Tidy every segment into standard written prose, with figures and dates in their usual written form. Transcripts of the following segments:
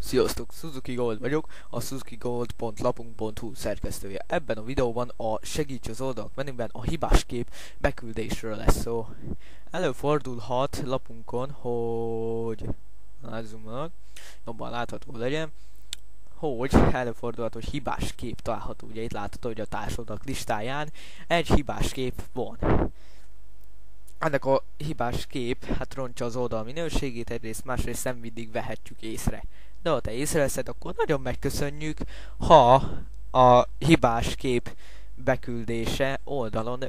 Sziasztok, Suzuki Gold vagyok, a suzukigold.lapunk.hu szerkesztője. Ebben a videóban a segíts az oldalak menüben a hibás kép beküldésről lesz szó. Előfordulhat lapunkon, hogy jobban látható legyen, hogy előfordulhat, hogy hibás kép található. Ugye itt látható, hogy a társoldalak listáján egy hibás kép van. Ennek a hibás kép hát rontja az oldal minőségét, egyrészt, másrészt nem mindig vehetjük észre. De ha te észreveszed, akkor nagyon megköszönjük, ha a hibás kép beküldése oldalon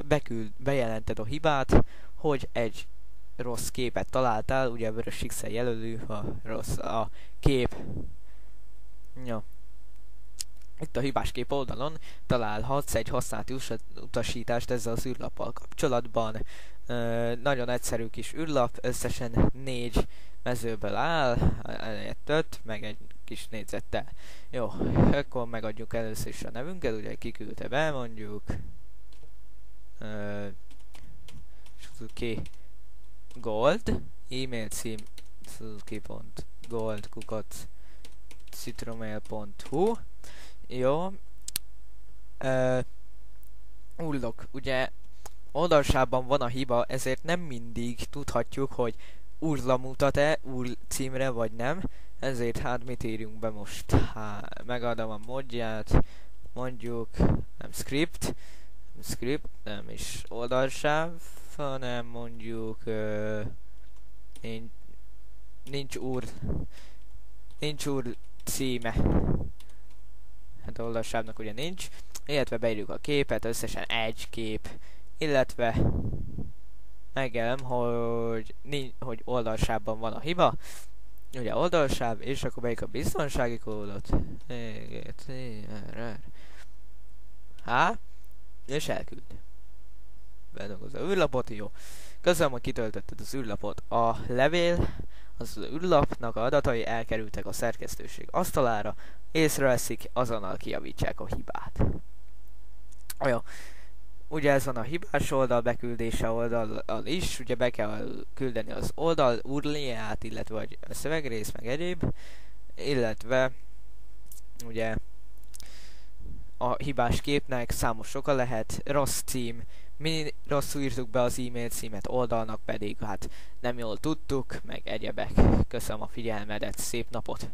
bejelented a hibát, hogy egy rossz képet találtál, ugye vörös X-el jelölő, ha rossz a kép. Ja. Itt a hibás kép oldalon találhatsz egy használati utasítást ezzel az űrlappal kapcsolatban. Nagyon egyszerű kis űrlap, összesen 4 mezőből áll, 5, meg egy kis négyzettel. Jó, akkor megadjuk először is a nevünket, ugye kiküldte be, mondjuk Suzuki Gold, e-mail cím suzuki.gold@citromail.hu. Jó. Urlok, ugye oldalsában van a hiba, ezért nem mindig tudhatjuk, hogy urla mutat-e úr címre vagy nem, ezért hát mit írjunk be most? Megadom a modját, mondjuk nem script, nem is oldalsáv, hanem mondjuk nincs úr címe. Hát oldalsávnak ugye nincs, illetve beírjuk a képet, összesen egy kép, illetve megjelöm, hogy oldalsávban van a hiba, ugye oldalsáv, és akkor beírjuk a biztonsági kódot, és elküld. Bedolgozza az űrlapot, jó. Köszönöm, hogy kitöltötted az űrlapot. A levél, az űrlapnak a adatai elkerültek a szerkesztőség asztalára, észreveszik, azonnal kijavítsák a hibát. Jó. Ugye ez van a hibás oldal beküldése oldal is, ugye be kell küldeni az oldal URL-ját, illetve vagy a szövegrész, meg egyéb, illetve ugye a hibás képnek számos oka lehet, rossz cím, mi rosszul írtuk be az e-mail címet, oldalnak pedig hát nem jól tudtuk, meg egyebek. Köszönöm a figyelmedet, szép napot!